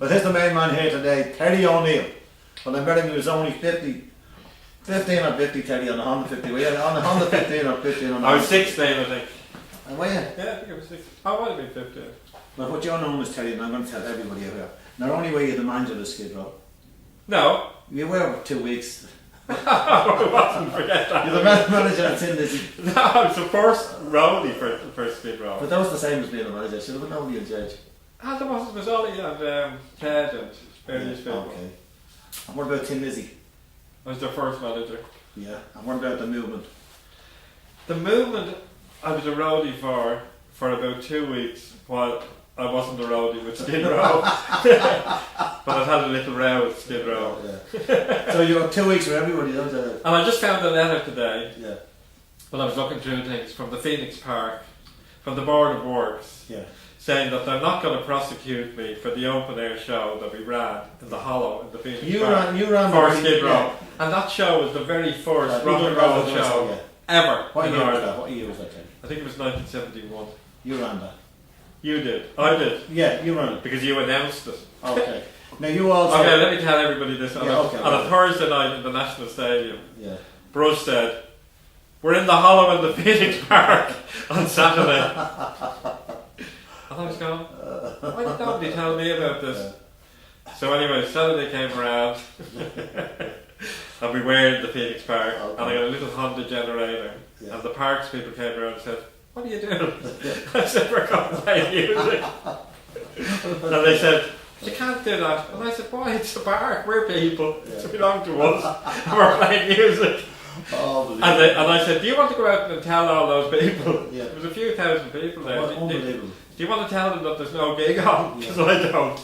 Well, here's the main man here today, Terry O'Neill. Well, I met him, he was only 15 or 50, Terry, on the Honda 50. Were you on the Honda 15 or 15 on the I was 16, I think. And were you? Yeah, I think I was 16. I might have been 15. Well, what you're known as, Terry, and I'm going to tell everybody out here. Not only were you the manager of the Skid Row. No. You were for 2 weeks. I wasn't, forget that. You're the manager at Tin Lizzie. No, I was the first roadie for Skid Row. But that was the same as being a manager, so there was nobody in charge. Ah, there was only Ted and various people. Okay. And what about Tin Lizzie? I was their first manager. Yeah. And what about the movement? The movement I was a roadie for about 2 weeks while I wasn't a roadie with Skid Row. But I've had a little row with Skid Row. Yeah. So you got 2 weeks for everybody, don't you? And I just found a letter today. Yeah. When I was looking through things from the Phoenix Park, from the Board of Works. Yeah. Saying that they're not going to prosecute me for the open air show that we ran in the Hollow in the Phoenix Park you ran for Skid Row. Yeah. And that show was the very first rock and roll show ever. What in year was Ireland. that? What year was that? I think it was 1971. You ran that. You did. I did. Yeah, you ran it. Because you announced it. Okay. Now you also... Okay, let me tell everybody this. On a Thursday night in the National Stadium, yeah. Brush said, "We're in the Hollow in the Phoenix Park on Saturday." And I was going, why did nobody tell me about this? Yeah. So anyway, Saturday came around and we were in the Phoenix Park and I got a little Honda generator and the Parks people came around and said, "What are you doing?" I said, "We're going to play music." And they said, "You can't do that." And I said, "Why? It's a park, we're people, it belongs to us, and we're playing music." Oh, and I said, "Do you want to go out and tell all those people?" Yeah. There was a few thousand people there. Unbelievable. Do you want to tell them that there's no gig on? Because I don't.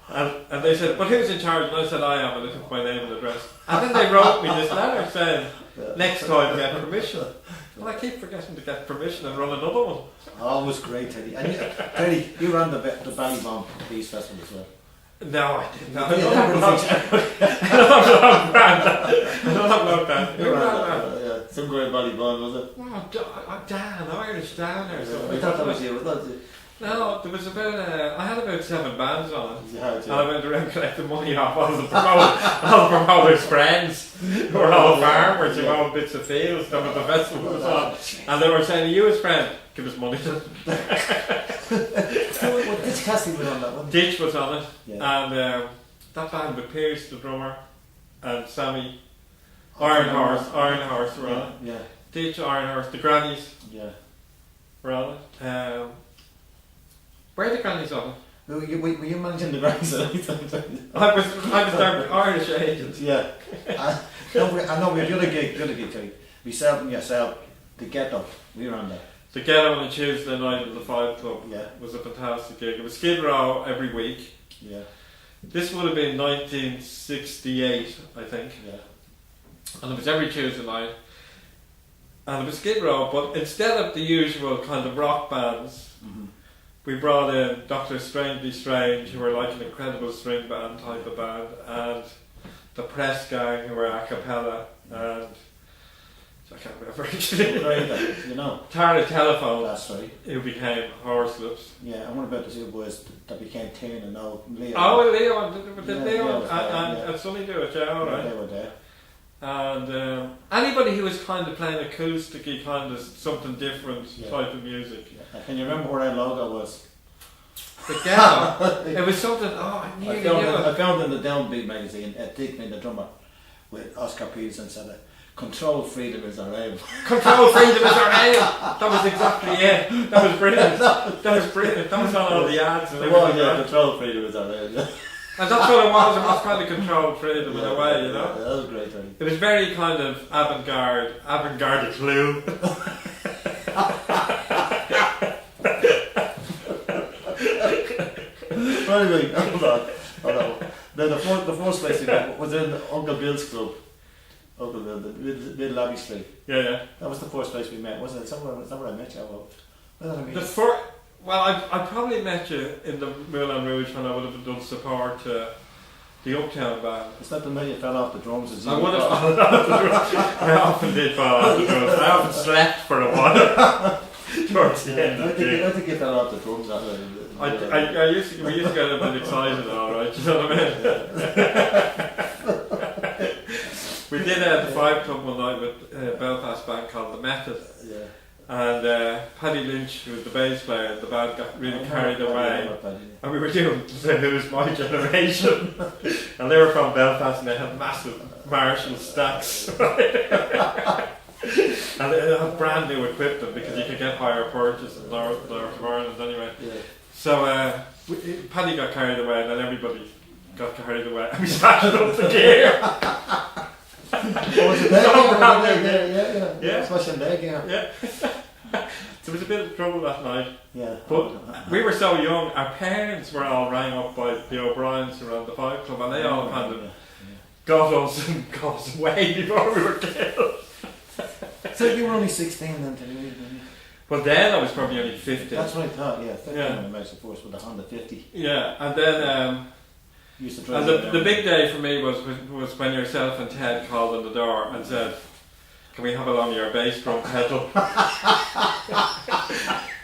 And they said, "But who's in charge?" And I said, "I am," and they took my name and address. And then they wrote me this letter saying, "Next time get permission." Well, I keep forgetting to get permission and run another one. Oh, it was great, Teddy. And Teddy, you ran the Ballybomb Peace Festival as well. No, I didn't. No, Who ran that? Some great Ballybomb, was it? Oh, Dan, Irish Dan or something. I thought that was you, wasn't it? No, there was about I had about 7 bands on it. Yeah, and I went around collecting money off all the promoters' friends who were all farmers who owned bits of fields that the festival was on. And they were saying, "Are you his friend? Give us money." Ditch Cassidy was on that one. Ditch was on it. Yeah. And that band with Pierce, the drummer, and Sammy, Iron Horse were on it. Yeah. Ditch, Iron Horse, the Grannies were on it. Where are the Grannies on it? Were you managing the Grannies? I was their Irish agent. Yeah. I know we had the other gig, Terry. Myself and yourself, the Ghetto, we were on that. The Ghetto on a Tuesday night at the Five Club was a fantastic gig. It was Skid Row every week. Yeah. This would have been 1968, I think. Yeah. And it was every Tuesday night. And it was Skid Row, but instead of the usual kind of rock bands, we brought in Dr. Strangely Strange, who were like an incredible string band type of band, and the Press Gang, who were a cappella, and I can't remember actually. You know. Tara Telephone, that's right. who became Horselips. Yeah, and what about the two boys that became Tin and now Leo? Oh, Leo and Sonny do it, right? They were there. And anybody who was kind of playing acoustic-y, kind of something different type of music. Yeah. Can you remember where that logo was? The Ghetto. It was something. Oh, I nearly knew it. I found in the Downbeat magazine, Dick made the drummer with Oscar Peterson said it. Control freedom is our aim. Control freedom is our aim. That was exactly it. That was brilliant. That was brilliant. That was on all the ads and everything. Yeah, control freedom is our aim. And that's what it was. It was kind of controlled freedom in a way, you know. Yeah, that was great. Really. It was very kind of avant-garde clue. Anyway, hold on. Then the first place was in Uncle Bill's club. Uncle Bill, the Little Abbey Street. Yeah. That was the first place we met, wasn't it? Somewhere I met you. Well, I probably met you in the Moulin Rouge when I would have done support to the Uptown band. It's not the night you fell off the drums. I would have fallen off the drums. I often did fall off the drums. I often slept for a while towards the end of the gig. I think you fell off the drums that night. we used to get a bit excited, all right. You know what I mean? We did the Five Club one night with a Belfast band called The Method. Yeah. And Paddy Lynch, who was the bass player, the band got really carried away. And we were doing Who's My Generation. And they were from Belfast and they had massive Marshall stacks. And they had brand new equipment because you could get higher purchase in North of Ireland anyway. Yeah. So Paddy got carried away and then everybody got carried away and we smashed up the gear. Yeah. Smashing their gear. Yeah. There was a bit of trouble that night. Yeah. But we were so young, our parents were all rang up by the O'Briens around the Five Club and they all kind of got us and got us away before we were killed. So you were only 16 then, didn't you? Well, then I was probably only 15. That's what I thought, yeah. 15 Yeah. when I made the force with the Honda 50. Yeah, and then You used to and drive the big day for me was when yourself and Ted called on the door and said, "Can we have it on your bass drum pedal?"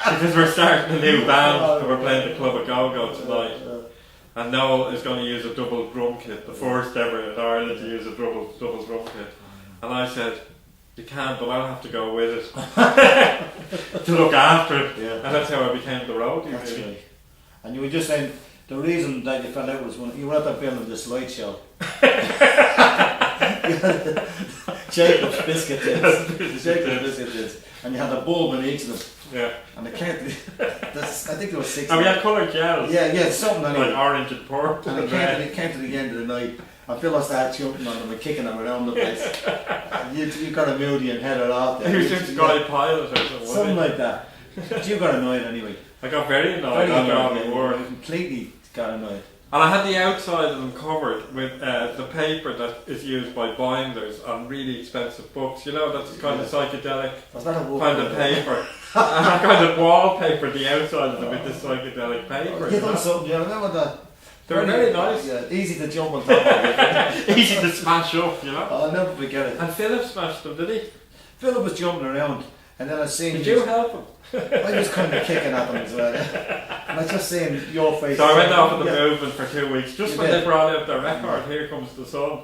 Because we're starting a new band and we're playing the Club of Go-Go tonight. And Noel is going to use a double drum kit, the first ever in Ireland to use a double drum kit. And I said, "You can, but I'll have to go with it to look after it." Yeah. And that's how I became the roadie. That's Really. right. And you were just saying, the reason that you fell out was when you were at that building the slideshow. Jacob's biscuit tins. And you had a bulb in each of them. Yeah. And I think there was 6. And we had coloured gels. Yeah, something anyway. Like orange and purple. And it came to the end of the night. I feel I started jumping on them and kicking them around the place. You got a moody and headed off there. He was just Guy Pilot or something. Something like that. But you got annoyed anyway. I got very annoyed after all the work. Completely got annoyed. And I had the outside of them covered with the paper that is used by binders on really expensive books. You know, that's kind of psychedelic Was that a kind of paper. And I kind of wallpapered the outside of them with this psychedelic paper. You done something, you remember that? They were very nice. Yeah, easy to jump on top of. Easy to smash up, you know. I'll never forget it. And Philip smashed them, did he? Philip was jumping around, and then I seen. Did you help him? I was kind of kicking at them as well. And I just seen your face. So I went off of the movement for 2 weeks, just You when did. they brought out their record, Here Comes the Sun.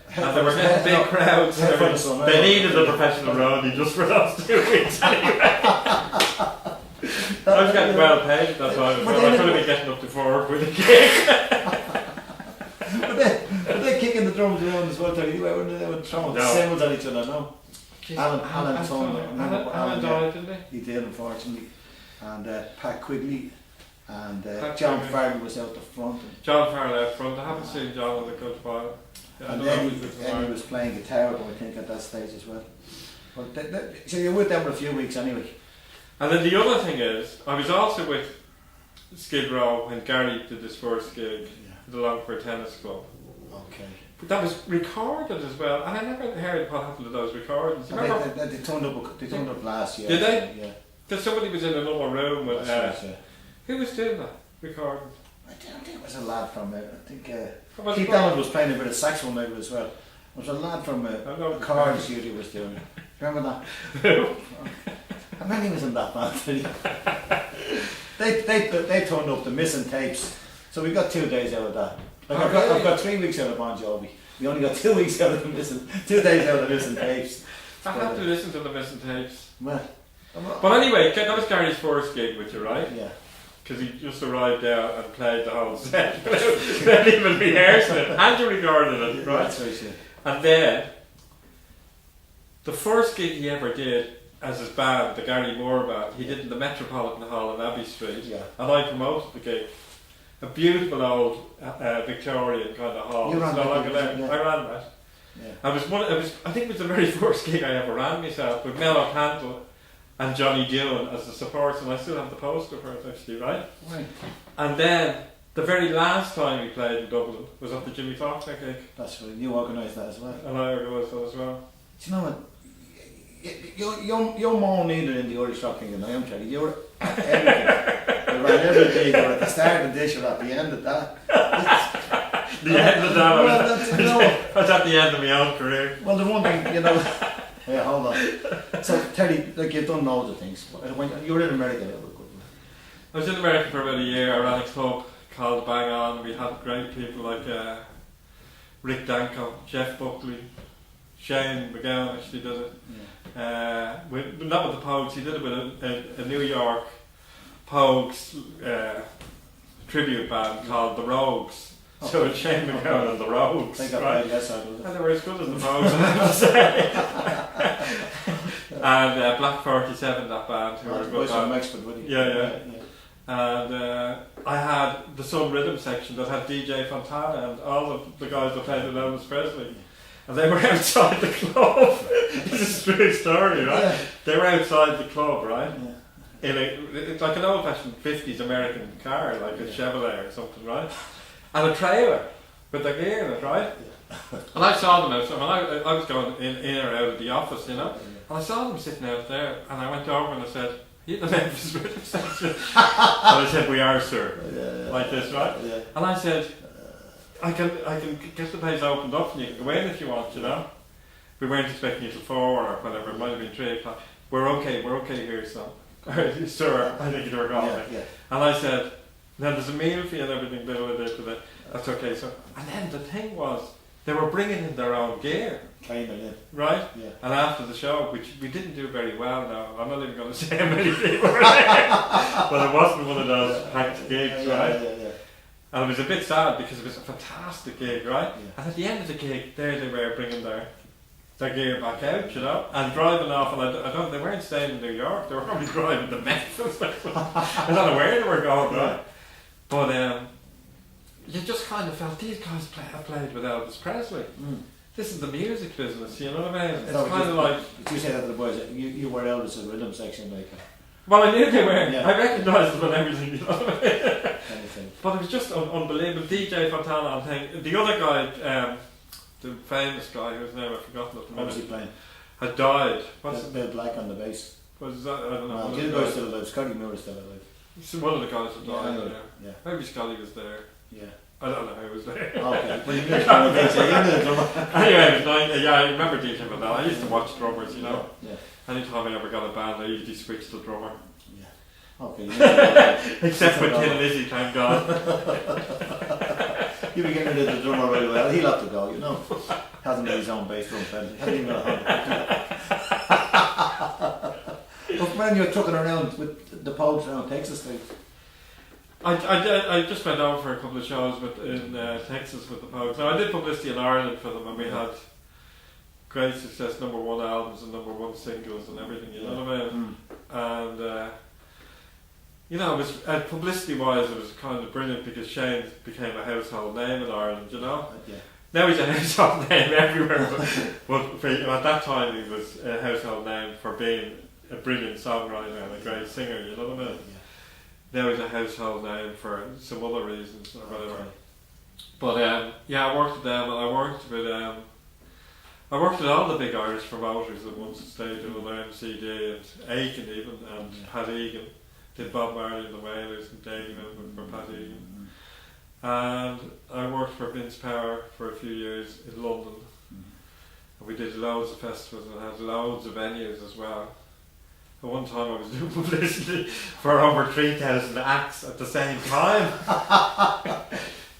Head And there were for the- big crowds. head for the sun, They needed a professional roadie just for those 2 weeks anyway. I was getting well paid, that's why I was. But Well, I then could have been getting up to 4 with a gig. But they kicking the drums around as well. They were throwing No. cymbals at each other. No, Alan Tone. Alan died, didn't he? He did, unfortunately. And Pat Quigley and Pat John Quigley. Farrell was out the front. John Farrell out front. I haven't seen John in a good while. Yeah, I And don't know then if he's been he fired. was playing guitar, I think, at that stage as well. But so you were with them for a few weeks anyway. And then the other thing is, I was also with Skid Row when Gary did his first gig at the Longford Tennis Club. Okay. But that was recorded as well, and I never heard what happened to those recordings. And Remember, they turned up last year. Did they? Yeah. that somebody was in another room with. That's right, yeah. Who was doing that recording? I don't think it was a lad from I think What was Keith it called? Allen was playing a bit of saxophone maybe as well. It was a lad from I know a the card band. studio was doing it. Remember that? Who? How many was in that band? They turned up the missing tapes. So we got 2 days out of that. Like Oh, I've really? got 3 weeks out of Bon Jovi. We only got 2 weeks out of the missing, 2 days out of the missing tapes. I have to listen to the missing tapes. Well, But anyway, that was Gary's first gig with you, right? yeah. Because he just arrived out and played the whole set without even rehearsing it. And you recorded it, right? That's right, yeah. And then, the first gig he ever did as his band, the Gary Moore Band, he did in the Metropolitan Hall in Abbey Street. Yeah. And I promoted the gig. A beautiful old Victorian kind of hall. You ran So that like gig, a- yeah. I ran that. Yeah. I think it was the very first gig I ever ran myself with Mel O'Cantle and Johnny Dillon as the supports, and I still have the poster for it actually, right? Right. And then the very last time we played in Dublin was at the Jimmy Faulkner gig, That's right. You organised that as well. and I organised that as well. Do you know what? You're more needed in the Irish rock thing than I am, Terry. You're at everything. You ran every day. You're at the start of this, you're at the end of that. The end of that, Well, that's, you know, I was at the end of my own career. well, the one thing, you know. Yeah, hold on. So, Terry, like you've done loads of things. When you were in America, that was good. I was in America for about a year. I ran a club called Bang On. We had great people like Rick Danko, Jeff Buckley, Shane McGowan actually did it. Not with the Pogues, he did it with a New York Pogues tribute band called the Rogues. So it's Shane McGowan and the Rogues. Right? And they were as good as the Pogues, I have to say. And Black 47, that band, who were a good band. Yeah. And I had the Sun Rhythm section that had DJ Fontana and all of the guys that played with Elvis Presley. And they were outside the club. This is a true story, right? Yeah. They were outside the club, right? Yeah. It's like an old-fashioned 50s American car, like a Chevrolet or something, right? And a trailer with their gear in it, right? Yeah. And I saw them outside. I was going in or out of the office, you know. And I saw them sitting out there, and I went over and I said, "You the Memphis Rhythm section?" And I said, "We are, sir." Like this, right? Yeah. And I said, I can get the place opened up and you can go in if you want, you know. We weren't expecting you till 4 or whatever, it might have been 3 o'clock. We're okay here, son. Sir, I think you were gone. Yeah. And I said, now there's a meal for you and everything, that's okay, sir. And then the thing was, they were bringing in their own gear. Kind of, yeah. Right? Yeah. And after the show, which we didn't do very well now, I'm not even going to say how many people were there, but it wasn't one of those packed gigs, right? Yeah. And it was a bit sad because it was a fantastic gig, right? Yeah. And at the end of the gig, there they were bringing their gear back out, you know, and driving off. And they weren't staying in New York; they were probably driving to Memphis. I don't know where they were going, right? But you just kind of felt these guys have played with Elvis Presley. This is the music business, you know what I mean? It's kind of like you say that to the boys. You were Elvis in the rhythm section, like. Well, I knew they were. Yeah. I recognised them and everything, you know what I mean? But it was just unbelievable. DJ Fontana and thing. The other guy, the famous guy whose name I've forgotten at the minute. What was he playing? Had died. What's Bill Black on the bass? Was that? I don't know. No, the guy's still alive. Scotty Moore's still alive. So one of the guys had died. Yeah. Maybe Scotty was there. Yeah. I don't know who was there. Okay. Well, you knew the drummer. Anyway, I remember DJ Fontana. I used to watch drummers, you know. Yeah. Anytime I ever got a band, I usually switched to drummer. Okay. Except for Tin Lizzy, thank God. You'll be getting rid of the drummer very well. He'll have to go, you know. Hasn't got his own bass drum pedal. Hasn't even got a But when you're trucking around with the Pogues around Texas, like. I just went over for a couple of shows in Texas with the Pogues. Now I did publicity in Ireland for them, and we had great success, #1 albums and #1 singles and everything, you know what I mean? And you know, it was publicity-wise, it was kind of brilliant because Shane became a household name in Ireland, you know. Now he's a household name everywhere, but at that time he was a household name for being a brilliant songwriter and a great singer, you know what I mean? Now he's a household name for some other reasons or whatever. But I worked with them, and I worked with all the big Irish promoters that once stayed with MCD and Aiken even, and Pat Egan. Did Bob Marley and the Wailers and Davey Milburn for Pat Egan. And I worked for Vince Power for a few years in London. And we did loads of festivals and had loads of venues as well. At one time I was doing publicity for over 3,000 acts at the same time.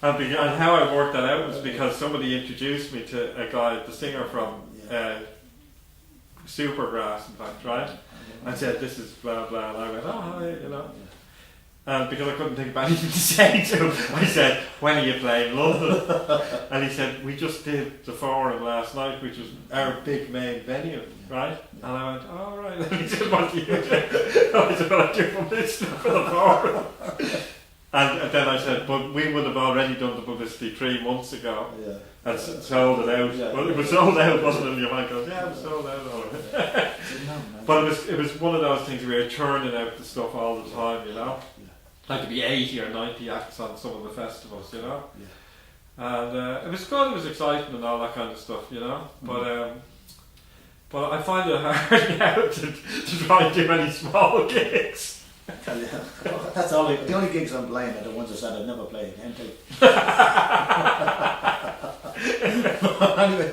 and how I worked that out was because somebody introduced me to a guy, the singer from Supergrass, in fact, right? I said, "This is blah blah," and I went, "Oh, hi," you know. And because I couldn't think of anything to say to him, I said, "When are you playing London?" And he said, "We just did the Forum last night, which was our big main venue, right?" And I went, "Oh, right." And he said, "What do you do?" I said, "Well, I do publicity for the Forum." And then I said, "But we would have already done the publicity 3 months ago." And sold it out. Well, it was sold out, wasn't it? And your man goes, "Yeah, it was sold out already." But it was one of those things where you're churning out the stuff all the time, you know. Like to be 80 or 90 acts on some of the festivals, you know. And it was good, it was exciting and all that kind of stuff, you know. But I find it hard now to try and do any small gigs. That's all. The only gigs I'm playing are the ones I said I'd never play again. Anyway.